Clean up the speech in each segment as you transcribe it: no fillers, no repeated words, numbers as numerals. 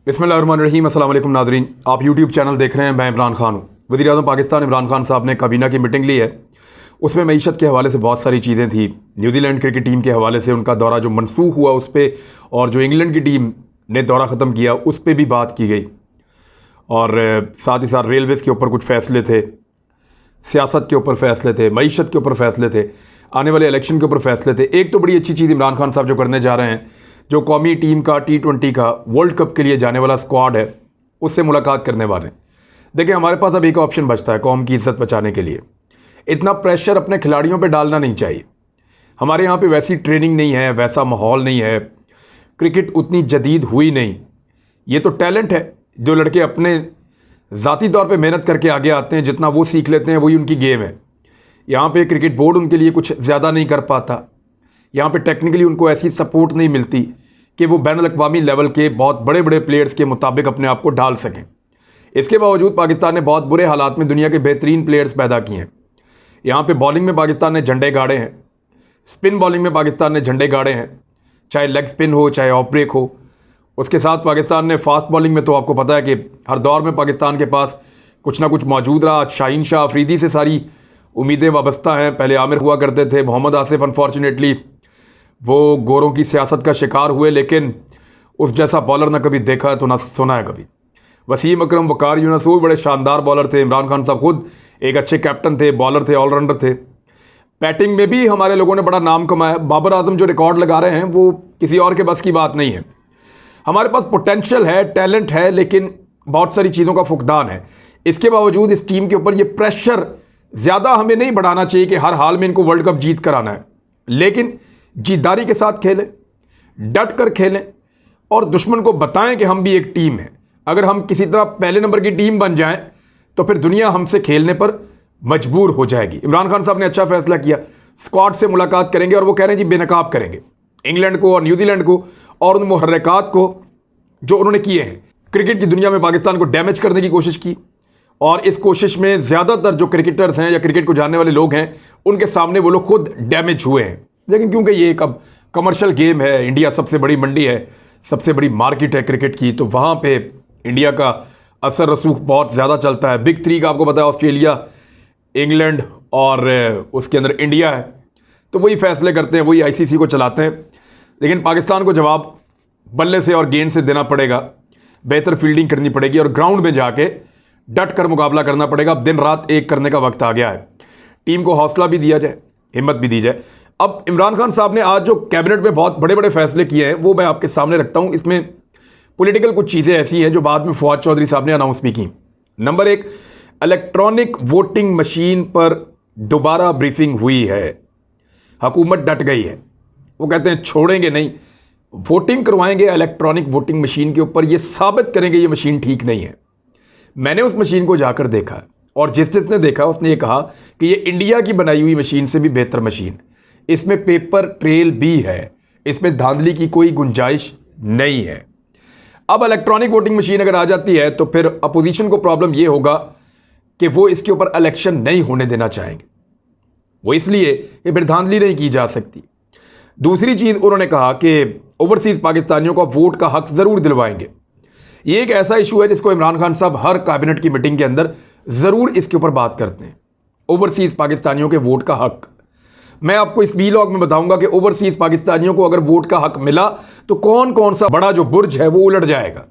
बिस्मिल्लाहिर्रहमानिर्रहीम। अस्सलाम वालेकुम नाज़रीन, आप यूट्यूब चैनल देख रहे हैं। मैं इमरान खान हूँ। वज़ीर-ए-आज़म पाकिस्तान इमरान खान साहब ने काबीना की मीटिंग ली है। उसमें मईशत के हवाले से बहुत सारी चीज़ें थी। न्यूजीलैंड क्रिकेट टीम के हवाले से उनका दौरा जो मनसूख हुआ उस पर, और जो इंग्लैंड की टीम ने दौरा ख़त्म किया उस पर भी बात की गई। और साथ ही साथ रेलवेज़ के ऊपर कुछ फ़ैसले थे, सियासत के ऊपर फ़ैसले थे, मईशत के ऊपर फ़ैसले थे, आने वाले इलेक्शन के ऊपर फ़ैसले थे। एक तो बड़ी अच्छी चीज़ इमरान खान साहब जो करने जा रहे हैं, जो कौमी टीम का T20 का वर्ल्ड कप के लिए जाने वाला स्क्वाड है उससे मुलाकात करने वाले हैं। देखिए, हमारे पास अब एक ऑप्शन बचता है कौम की इज्जत बचाने के लिए। इतना प्रेशर अपने खिलाड़ियों पे डालना नहीं चाहिए। हमारे यहाँ पे वैसी ट्रेनिंग नहीं है, वैसा माहौल नहीं है, क्रिकेट उतनी जदीद हुई नहीं। ये तो टैलेंट है, जो लड़के अपने ज़ाती तौर पे मेहनत करके आगे आते हैं, जितना वो सीख लेते हैं वही उनकी गेम है। यहाँ पे क्रिकेट बोर्ड उनके लिए कुछ ज़्यादा नहीं कर पाता। यहाँ पे टेक्निकली उनको ऐसी सपोर्ट नहीं मिलती कि वो बैनुल-अक़वामी लेवल के बहुत बड़े बड़े प्लेयर्स के मुताबिक अपने आप को ढाल सकें। इसके बावजूद पाकिस्तान ने बहुत बुरे हालात में दुनिया के बेहतरीन प्लेयर्स पैदा किए हैं। यहाँ पे बॉलिंग में पाकिस्तान ने झंडे गाड़े हैं, स्पिन बॉलिंग में पाकिस्तान ने झंडे गाड़े हैं, चाहे लेग स्पिन हो चाहे ऑफ ब्रेक हो। उसके साथ पाकिस्तान ने फास्ट बॉलिंग में तो आपको पता है कि हर दौर में पाकिस्तान के पास कुछ ना कुछ मौजूद रहा। शाहीन शाह अफरीदी से सारी उम्मीदें वाबस्ता हैं। पहले आमिर हुआ करते थे, मोहम्मद आसिफ अनफॉर्चुनेटली वो गोरों की सियासत का शिकार हुए, लेकिन उस जैसा बॉलर ना कभी देखा है तो ना सुना है कभी। वसीम अकरम, वकार यूनुस वो बड़े शानदार बॉलर थे। इमरान खान साहब खुद एक अच्छे कैप्टन थे, बॉलर थे, ऑलराउंडर थे। बैटिंग में भी हमारे लोगों ने बड़ा नाम कमाया। बाबर आजम जो रिकॉर्ड लगा रहे हैं वो किसी और के बस की बात नहीं है। हमारे पास पोटेंशियल है, टैलेंट है, लेकिन बहुत सारी चीज़ों का फुकदान है। इसके बावजूद इस टीम के ऊपर ये प्रेशर ज़्यादा हमें नहीं बढ़ाना चाहिए कि हर हाल में इनको वर्ल्ड कप जीत कर आना है, लेकिन जीतदारी के साथ खेलें, डट कर खेलें और दुश्मन को बताएं कि हम भी एक टीम है। अगर हम किसी तरह पहले नंबर की टीम बन जाएं तो फिर दुनिया हमसे खेलने पर मजबूर हो जाएगी। इमरान खान साहब ने अच्छा फैसला किया, स्क्वाड से मुलाकात करेंगे और वो कह रहे हैं जी बेनकाब करेंगे इंग्लैंड को और न्यूजीलैंड को और उन मुहर्रिकात को जो उन्होंने किए हैं। क्रिकेट की दुनिया में पाकिस्तान को डैमेज करने की कोशिश की, और इस कोशिश में ज़्यादातर जो क्रिकेटर्स हैं या क्रिकेट को जानने वाले लोग हैं उनके सामने वो लोग खुद डैमेज हुए हैं। लेकिन क्योंकि ये एक अब कमर्शियल गेम है, इंडिया सबसे बड़ी मंडी है, सबसे बड़ी मार्केट है क्रिकेट की, तो वहाँ पे इंडिया का असर रसूख बहुत ज़्यादा चलता है। बिग थ्री का आपको पता है ऑस्ट्रेलिया, इंग्लैंड और उसके अंदर इंडिया है, तो वही फैसले करते हैं, वही ICC को चलाते हैं। लेकिन पाकिस्तान को जवाब बल्ले से और गेंद से देना पड़ेगा, बेहतर फील्डिंग करनी पड़ेगी और ग्राउंड में जाके डट कर मुकाबला करना पड़ेगा। अब दिन रात एक करने का वक्त आ गया है। टीम को हौसला भी दिया जाए, हिम्मत भी दी जाए। अब इमरान खान साहब ने आज जो कैबिनेट में बहुत बड़े बड़े फैसले किए हैं वो मैं आपके सामने रखता हूं। इसमें पॉलिटिकल कुछ चीज़ें ऐसी हैं जो बाद में फवाद चौधरी साहब ने अनाउंस भी की। नंबर 1, इलेक्ट्रॉनिक वोटिंग मशीन पर दोबारा ब्रीफिंग हुई है। हुकूमत डट गई है, वो कहते हैं छोड़ेंगे नहीं, वोटिंग करवाएंगे इलेक्ट्रॉनिक वोटिंग मशीन के ऊपर, ये साबित करेंगे ये मशीन ठीक नहीं है। मैंने उस मशीन को जाकर देखा और जिसने देखा उसने ये कहा कि ये इंडिया की बनाई हुई मशीन से भी बेहतर मशीन, इसमें पेपर ट्रेल भी है, इसमें धांधली की कोई गुंजाइश नहीं है। अब इलेक्ट्रॉनिक वोटिंग मशीन अगर आ जाती है तो फिर अपोजिशन को प्रॉब्लम ये होगा कि वो इसके ऊपर इलेक्शन नहीं होने देना चाहेंगे, वो इसलिए कि फिर धांधली नहीं की जा सकती। दूसरी चीज़ उन्होंने कहा कि ओवरसीज़ पाकिस्तानियों को वोट का हक ज़रूर दिलवाएंगे। ये एक ऐसा इशू है जिसको इमरान खान साहब हर कैबिनेट की मीटिंग के अंदर ज़रूर इसके ऊपर बात करते हैं, ओवरसीज़ पाकिस्तानियों के वोट का हक। मैं आपको इस वीलॉग में बताऊंगा कि ओवरसीज़ पाकिस्तानियों को अगर वोट का हक मिला तो कौन कौन सा बड़ा जो बुर्ज है वो उलट जाएगा,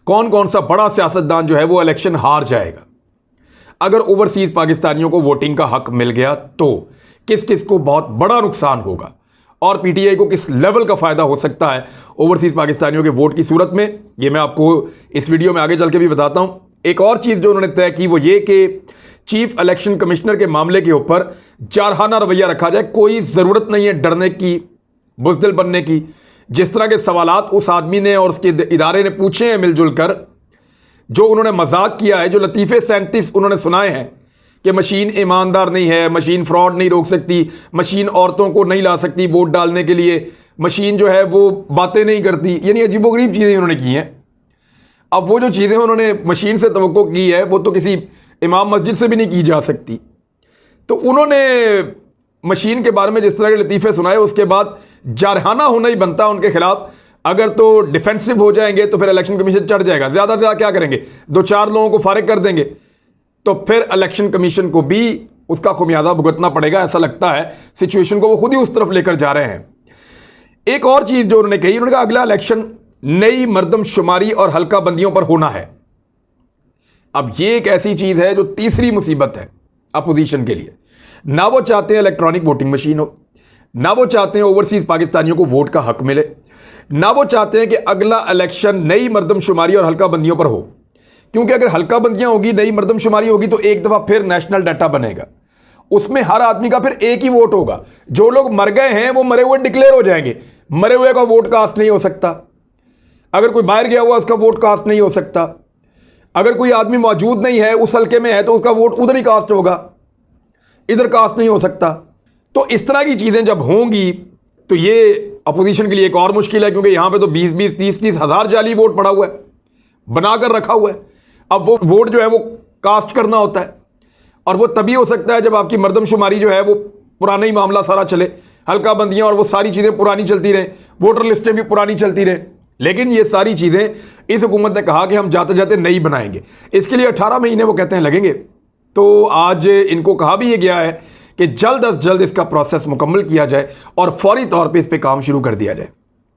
कौन कौन सा बड़ा सियासतदान जो है वो इलेक्शन हार जाएगा। अगर ओवरसीज़ पाकिस्तानियों को वोटिंग का हक मिल गया तो किस किस को बहुत बड़ा नुकसान होगा और PTI को किस लेवल का फ़ायदा हो सकता है ओवरसीज़ पाकिस्तानियों के वोट की सूरत में, ये मैं आपको इस वीडियो में आगे चल के भी बताता हूँ। एक और चीज़ जो उन्होंने तय की वो ये कि चीफ इलेक्शन कमिश्नर के मामले के ऊपर जारहाना रवैया रखा जाए। कोई ज़रूरत नहीं है डरने की, बुज़दिल बनने की। जिस तरह के सवालात उस आदमी ने और उसके इदारे ने पूछे हैं मिलजुल कर, जो उन्होंने मजाक किया है, जो लतीफ़े 37 उन्होंने सुनाए हैं कि मशीन ईमानदार नहीं है, मशीन फ्रॉड नहीं रोक सकती, मशीन औरतों को नहीं ला सकती वोट डालने के लिए, मशीन जो है वो बातें नहीं करती, यानी अजीबोगरीब चीज़ें उन्होंने की हैं। अब वो जो चीज़ें उन्होंने मशीन से तवक्को की है वो तो किसी इमाम मस्जिद से भी नहीं की जा सकती। तो उन्होंने मशीन के बारे में जिस तरह के लतीफ़े सुनाए उसके बाद जारहाना होना ही बनता उनके खिलाफ अगर तो डिफेंसिव हो जाएंगे तो फिर इलेक्शन कमीशन चढ़ जाएगा, ज़्यादा से ज़्यादा क्या करेंगे, 2-4 लोगों को फारिग कर देंगे, तो फिर इलेक्शन कमीशन को भी उसका खुमियाजा भुगतना पड़ेगा। ऐसा लगता है सिचुएशन को वो खुद ही उस तरफ लेकर जा रहे हैं। एक और चीज़ जो उन्होंने कही, उन्होंने कहा अगला इलेक्शन नई मर्दमशुमारी और हल्का बंदियों पर होना है। अब ये एक ऐसी चीज़ है जो तीसरी मुसीबत है अपोजिशन के लिए। ना वो चाहते हैं इलेक्ट्रॉनिक वोटिंग मशीन हो, ना वो चाहते हैं ओवरसीज पाकिस्तानियों को वोट का हक मिले, ना वो चाहते हैं कि अगला इलेक्शन नई मर्दमशुमारी और हल्का बंदियों पर हो, क्योंकि अगर हल्का बंदियां होगी, नई मर्दमशुमारी होगी तो एक दफ़ा फिर नेशनल डाटा बनेगा, उसमें हर आदमी का फिर एक ही वोट होगा। जो लोग मर गए हैं वो मरे हुए डिक्लेयर हो जाएंगे, मरे हुए का वोट कास्ट नहीं हो सकता। अगर कोई बाहर गया हुआ उसका वोट कास्ट नहीं हो सकता। अगर कोई आदमी मौजूद नहीं है, उस हल्के में है, तो उसका वोट उधर ही कास्ट होगा, इधर कास्ट नहीं हो सकता। तो इस तरह की चीज़ें जब होंगी तो ये अपोजिशन के लिए एक और मुश्किल है, क्योंकि यहां पे तो 20-20, 30-30 हज़ार जाली वोट पड़ा हुआ है, बनाकर रखा हुआ है। अब वो वोट जो है वो कास्ट करना होता है, और वो तभी हो सकता है जब आपकी मर्दमशुमारी जो है वो पुराना ही मामला सारा चले, हल्का बंदियां और वो सारी चीज़ें पुरानी चलती रहें, वोटर लिस्टें भी पुरानी चलती रहें। लेकिन ये सारी चीज़ें इस हुकूमत ने कहा कि हम जाते जाते नई बनाएंगे, इसके लिए 18 महीने वो कहते हैं लगेंगे। तो आज इनको कहा भी ये गया है कि जल्द अज जल्द इसका प्रोसेस मुकम्मल किया जाए और फौरी तौर पे इस पे काम शुरू कर दिया जाए,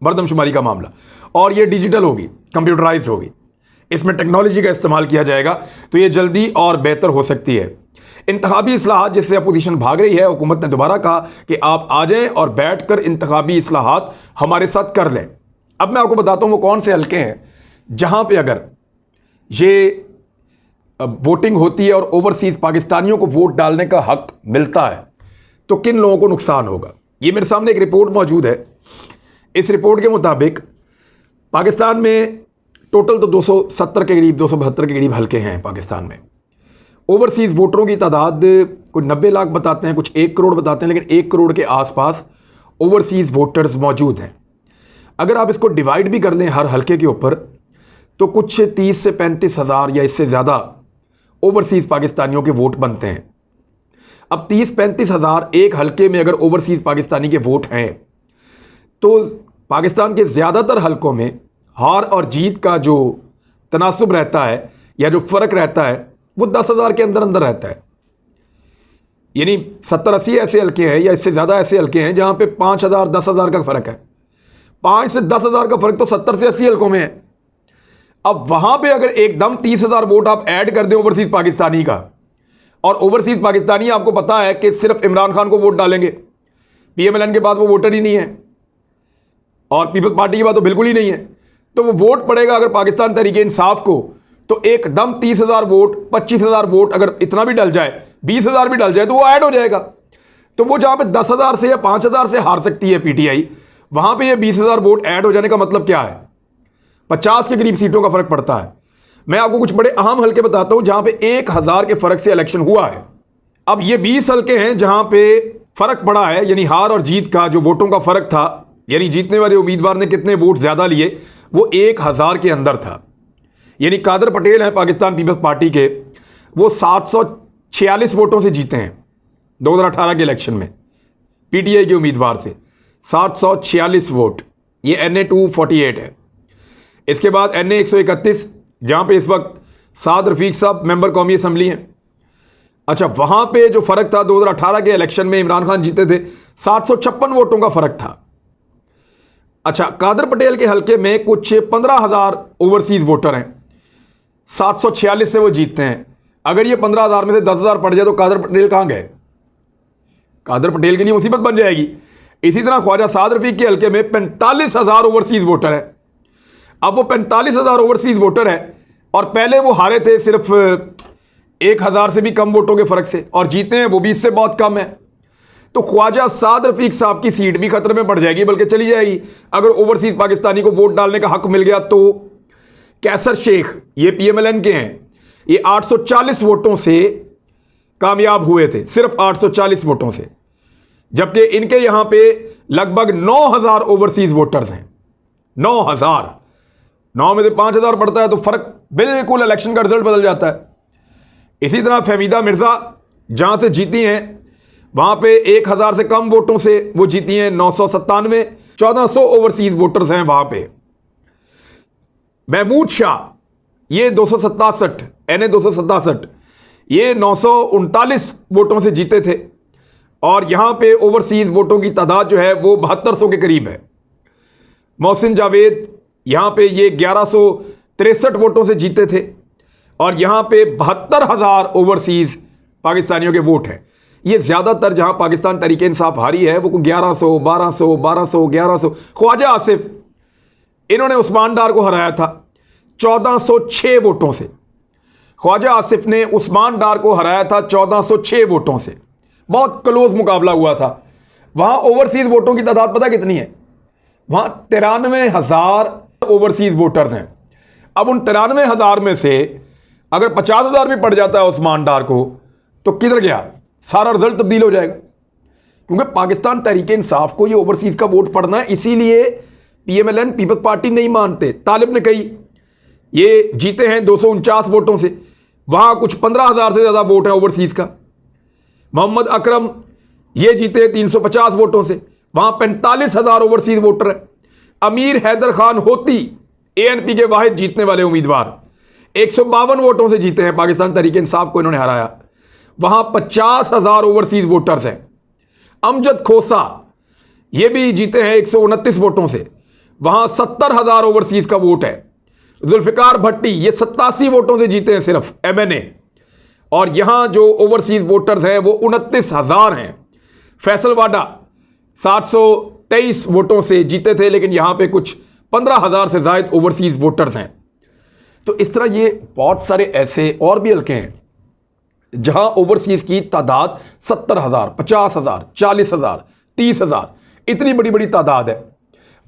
मर्दमशुमारी का मामला। और ये डिजिटल होगी, कंप्यूटराइज्ड होगी, इसमें टेक्नोलॉजी का इस्तेमाल किया जाएगा, तो ये जल्दी और बेहतर हो सकती है। इंतखाबी इस्लाहात जिससे अपोजिशन भाग रही है, हुकूमत ने दोबारा कहा कि आप आ जाएं और बैठकर इंतखाबी इस्लाहात हमारे साथ कर लें। अब मैं आपको बताता हूं वो कौन से हल्के हैं जहां पे अगर ये वोटिंग होती है और ओवरसीज पाकिस्तानियों को वोट डालने का हक मिलता है तो किन लोगों को नुकसान होगा। ये मेरे सामने एक रिपोर्ट मौजूद है। इस रिपोर्ट के मुताबिक पाकिस्तान में टोटल तो 270 के करीब, 272 के करीब हल्के हैं पाकिस्तान में। ओवरसीज़ वोटरों की तादाद कुछ 90 लाख बताते हैं, कुछ 1 करोड़ बताते हैं, लेकिन 1 करोड़ के आसपास ओवरसीज़ वोटर्स मौजूद हैं। अगर आप इसको डिवाइड भी कर लें हर हल्के के ऊपर, तो कुछ 30 से 35 हज़ार या इससे ज़्यादा ओवरसीज़ पाकिस्तानियों के वोट बनते हैं। अब 30-35 हज़ार एक हल्के में अगर ओवरसीज़ पाकिस्तानी के वोट हैं, तो पाकिस्तान के ज़्यादातर हल्कों में हार और जीत का जो तनासुब रहता है या जो फ़र्क रहता है वो 10,000 के अंदर अंदर रहता है। यानी 70-80 ऐसे हल्के हैं या इससे ज़्यादा ऐसे हल्के हैं जहाँ पे 5,000, 10,000 का फ़र्क है। 5 से 10,000 का फ़र्क तो 70 से 80 हल्कों में है। अब वहाँ पे अगर एकदम 30,000 वोट आप ऐड कर दें ओवरसीज़ पाकिस्तानी का, और ओवरसीज़ पाकिस्तानी आपको पता है कि सिर्फ इमरान खान को वोट डालेंगे, PMLN के बाद वो वोटर ही नहीं है और पीपल्स पार्टी के बाद तो बिल्कुल ही नहीं है, तो वो वोट पड़ेगा अगर पाकिस्तान तहरीक इंसाफ को, तो एकदम 30,000 वोट, 25,000 वोट अगर इतना भी डल जाए, 20,000 भी डल जाए, तो वो ऐड हो जाएगा। तो वो जहाँ पे 10,000 से या 5,000 से हार सकती है PTI, वहाँ पे ये 20,000 वोट ऐड हो जाने का मतलब क्या है, 50 के करीब सीटों का फ़र्क पड़ता है। मैं आपको कुछ बड़े अहम हल्के बताता हूँ जहाँ पे 1,000 के फ़र्क से इलेक्शन हुआ है। अब ये 20 हल्के हैं जहाँ पे फ़र्क पड़ा है, यानी हार और जीत का जो वोटों का फ़र्क था, यानी जीतने वाले उम्मीदवार ने कितने वोट ज़्यादा लिए, वो 1,000 के अंदर था। यानी कादर पटेल हैं पाकिस्तान पीपल्स पार्टी के, वो 746 वोटों से जीते हैं 2018 के इलेक्शन में PTI के उम्मीदवार से 746 वोट। ये NA 248 है। इसके बाद NA 131, जहाँ पे इस वक्त साद रफीक साहब मेंबर कौमी असम्बली हैं। अच्छा, वहाँ पे जो फ़र्क था 2018 के इलेक्शन में इमरान खान जीते थे, 756 वोटों का फ़र्क था। अच्छा, कादर पटेल के हल्के में कुछ 15,000 ओवरसीज़ वोटर हैं, 746 से वो जीतते हैं। अगर ये 15,000 में से 10,000 पड़ जाए तो कादर पटेल कहाँ गए, कादर पटेल के लिए मुसीबत बन जाएगी। इसी तरह ख्वाजा साद रफीक के हल्के में 45,000 ओवरसीज़ वोटर है। अब वो 45,000 ओवरसीज़ वोटर है और पहले वो हारे थे सिर्फ 1,000 से भी कम वोटों के फ़र्क से, और जीते हैं वो भी इससे बहुत कम है। तो ख्वाजा साद रफीक साहब की सीट भी खतरे में पड़ जाएगी, बल्कि चली जाएगी अगर ओवरसीज़ पाकिस्तानी को वोट डालने का हक मिल गया तो। कैसर शेख, ये PMLN के हैं, ये 840 वोटों से कामयाब हुए थे, सिर्फ 840 वोटों से, जबकि इनके यहां पे लगभग 9,000 ओवरसीज़ वोटर्स हैं। 9,000, 9 में से 5,000 पड़ता है तो फ़र्क बिल्कुल इलेक्शन का रिजल्ट बदल जाता है। इसी तरह फहमीदा मिर्ज़ा जहां से जीती हैं, वहां पे 1,000 से कम वोटों से वो जीती हैं 997, 1,400 ओवरसीज़ वोटर्स हैं वहां पे। महमूद शाह ये 267, NA 267, ये 939 वोटों से जीते थे और यहां पे ओवरसीज वोटों की तादाद जो है वो 7200 के करीब है। मोहसिन जावेद यहां पे ये 1163 वोटों से जीते थे और यहां पे 72,000 ओवरसीज पाकिस्तानियों के वोट हैं। ये ज़्यादातर जहां पाकिस्तान तहरीक इंसाफ हारी है वो 1100, 1200, 1200, 1100। ख्वाजा आसिफ इन्होंने उस्मान डार को हराया था 1406 वोटों से। ख्वाजा आसिफ ने उस्मान डार को हराया था 1406 वोटों से। बहुत क्लोज मुकाबला हुआ था। वहां ओवरसीज वोटों की तादाद पता कितनी है? वहां 93,000 ओवरसीज वोटर्स हैं। अब उन 93,000 में से अगर 50,000 भी पड़ जाता है उस्मान डार को तो किधर गया? सारा रिजल्ट तब्दील हो जाएगा। क्योंकि पाकिस्तान तहरीक इंसाफ को ये ओवरसीज का वोट पड़ना है, इसीलिए PMLN पीपल्स पार्टी नहीं मानते। तालिब ने कही ये जीते हैं 249 वोटों से, वहां कुछ 15,000 से ज्यादा वोट है ओवरसीज का। मोहम्मद अकरम ये जीते हैं 350 वोटों से, वहां 45,000 ओवरसीज वोटर है। अमीर हैदर खान होती ANP के वाहिद जीतने वाले उम्मीदवार 152 वोटों से जीते हैं। पाकिस्तान तहरीक इंसाफ को इन्होंने हराया, वहां 50,000 ओवरसीज वोटर्स हैं। अमजद खोसा ये भी जीते हैं 129 वोटों से, वहां 70,000 ओवरसीज का वोट है। जुल्फिकार भट्टी ये 87 वोटों से जीते हैं सिर्फ MNA, और यहां जो ओवरसीज वोटर्स हैं वो 29,000 हैं। फैसल वाडा 723 वोटों से जीते थे, लेकिन यहां पे कुछ 15,000 से ज्यादा ओवरसीज वोटर्स हैं। तो इस तरह ये बहुत सारे ऐसे और भी हल्के हैं जहां ओवरसीज की तादाद 70,000, 50,000, 40,000, 30,000, इतनी बड़ी बड़ी तादाद है।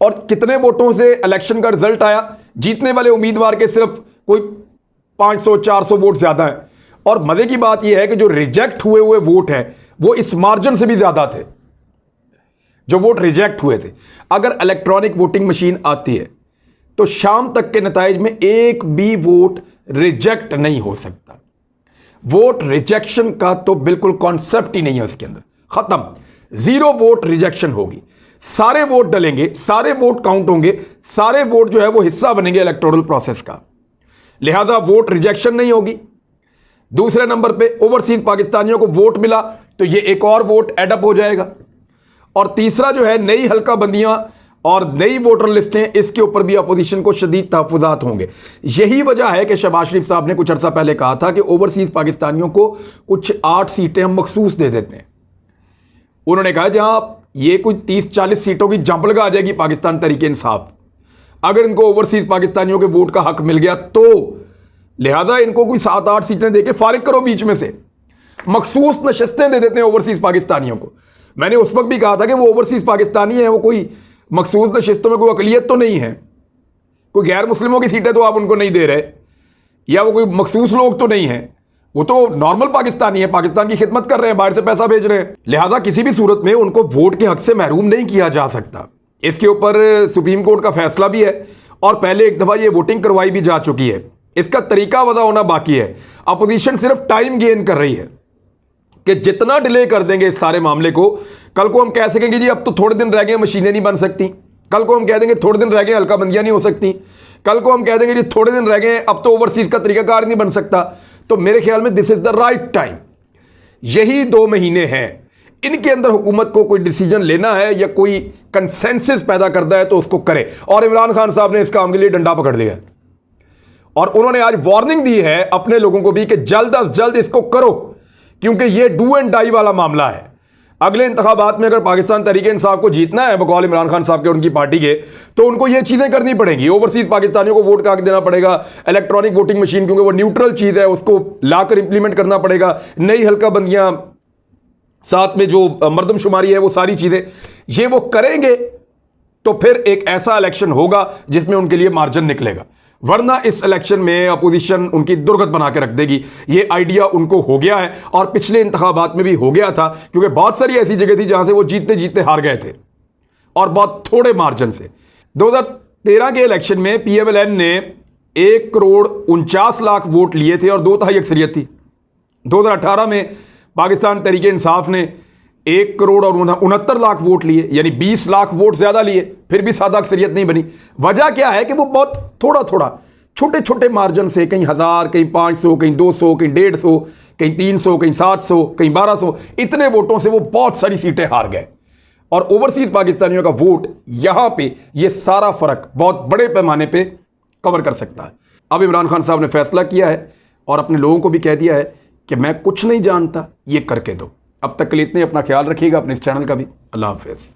और कितने वोटों से इलेक्शन का रिजल्ट आया? जीतने वाले उम्मीदवार के सिर्फ कोई 500, 400 वोट ज्यादा है। और मजे की बात यह है कि जो रिजेक्ट हुए वोट हैं वो इस मार्जिन से भी ज्यादा थे जो वोट रिजेक्ट हुए थे। अगर इलेक्ट्रॉनिक वोटिंग मशीन आती है तो शाम तक के नताइज में एक भी वोट रिजेक्ट नहीं हो सकता। वोट रिजेक्शन का तो बिल्कुल कॉन्सेप्ट ही नहीं है उसके अंदर, खत्म। 0 वोट रिजेक्शन होगी, सारे वोट डलेंगे, सारे वोट काउंट होंगे, सारे वोट जो है वो हिस्सा बनेंगे इलेक्टोरल प्रोसेस का, लिहाजा वोट रिजेक्शन नहीं होगी। दूसरे नंबर पे ओवरसीज पाकिस्तानियों को वोट मिला तो ये एक और वोट एडअप हो जाएगा। और तीसरा जो है नई हल्का बंदियां और नई वोटर लिस्टें, इसके ऊपर भी अपोजिशन को शदीद तहफ़्फ़ुज़ात होंगे। यही वजह है कि शहबाज शरीफ साहब ने कुछ अर्सा पहले कहा था कि ओवरसीज पाकिस्तानियों को कुछ 8 सीटें हम मखसूस दे देते हैं। उन्होंने कहा जहां ये कुछ 30-40 सीटों की जंप लगा आ जाएगी पाकिस्तान तहरीक इंसाफ, अगर इनको ओवरसीज पाकिस्तानियों के वोट का हक मिल गया तो लिहाजा इनको कोई 7-8 सीटें देके फारिग करो, बीच में से मखसूस नशस्तें दे देते हैं ओवरसीज पाकिस्तानियों को। मैंने उस वक्त भी कहा था कि वो ओवरसीज पाकिस्तानी है, वो कोई मखसूस नशिस्तों में कोई अकलियत तो नहीं है, कोई गैर मुस्लिमों की सीटें तो आप उनको नहीं दे रहे, या वो कोई मखसूस लोग तो नहीं है, वो तो नॉर्मल पाकिस्तानी है, पाकिस्तान की खिदमत कर रहे हैं, बाहर से पैसा भेज रहे हैं। लिहाजा किसी भी सूरत में उनको वोट के हक से महरूम नहीं किया जा सकता। इसके ऊपर सुप्रीम कोर्ट का फैसला भी है और पहले एक दफ़ा ये वोटिंग करवाई भी जा चुकी है। इसका तरीका वजह होना बाकी है। अपोजिशन सिर्फ टाइम गेन कर रही है कि जितना डिले कर देंगे इस सारे मामले को, कल को हम कह सकेंगे जी अब तो थोड़े दिन रह गए, मशीनें नहीं बन सकती। कल को हम कह देंगे थोड़े दिन रह गए, हल्का बंदियां नहीं हो सकती। कल को हम कह देंगे जी थोड़े दिन रह गए, अब तो ओवरसीज का तरीकाकार नहीं बन सकता। तो मेरे ख्याल में this is the right time. यही 2 महीने हैं, इनके अंदर हुकूमत को कोई डिसीजन लेना है या कोई कंसेंसस पैदा करना है तो उसको करे। और इमरान खान साहब ने इस काम के लिए डंडा पकड़ लिया है और उन्होंने आज वार्निंग दी है अपने लोगों को भी कि जल्द अज जल्द इसको करो, क्योंकि ये डू एंड डाई वाला मामला है। अगले इंतखाबात में अगर पाकिस्तान तहरीक इंसाफ को जीतना है बकौल इमरान खान साहब के और उनकी पार्टी के, तो उनको ये चीज़ें करनी पड़ेंगी। ओवरसीज पाकिस्तानियों को वोट का हक देना पड़ेगा, इलेक्ट्रॉनिक वोटिंग मशीन क्योंकि वो न्यूट्रल चीज़ है उसको लाकर इंप्लीमेंट करना पड़ेगा, नई हल्का बंदियां, साथ में जो मर्दमशुमारी है, वो सारी चीज़ें ये वो करेंगे तो फिर एक ऐसा इलेक्शन होगा जिसमें उनके लिए मार्जिन निकलेगा। वरना इस इलेक्शन में अपोजिशन उनकी दुर्गत बना के रख देगी। ये आइडिया उनको हो गया है और पिछले इंतखाबात में भी हो गया था, क्योंकि बहुत सारी ऐसी जगह थी जहां से वो जीतते जीतते हार गए थे और बहुत थोड़े मार्जिन से। 2013 के इलेक्शन में PMLN ने 1,49,00,000 वोट लिए थे और 2/3 अक्सरियत थी। 2018 में पाकिस्तान तहरीक इंसाफ ने 1,69,00,000 वोट लिए, यानी 20 लाख वोट ज्यादा लिए, फिर भी सादा अक्सरियत नहीं बनी। वजह क्या है कि वो बहुत थोड़ा थोड़ा छोटे छोटे मार्जिन से, कहीं 1000, कहीं 500, कहीं 200, कहीं 150, कहीं 300, कहीं 700, कहीं 1200, इतने वोटों से वो बहुत सारी सीटें हार गए। और ओवरसीज पाकिस्तानियों का वोट यहां पे ये सारा फर्क बहुत बड़े पैमाने पे कवर कर सकता है। अब इमरान खान साहब ने फैसला किया है और अपने लोगों को भी कह दिया है कि मैं कुछ नहीं जानता, ये करके दो। अब तक के लिए इतने, अपना ख्याल रखिएगा, अपने इस चैनल का भी। अल्लाह हाफिज़।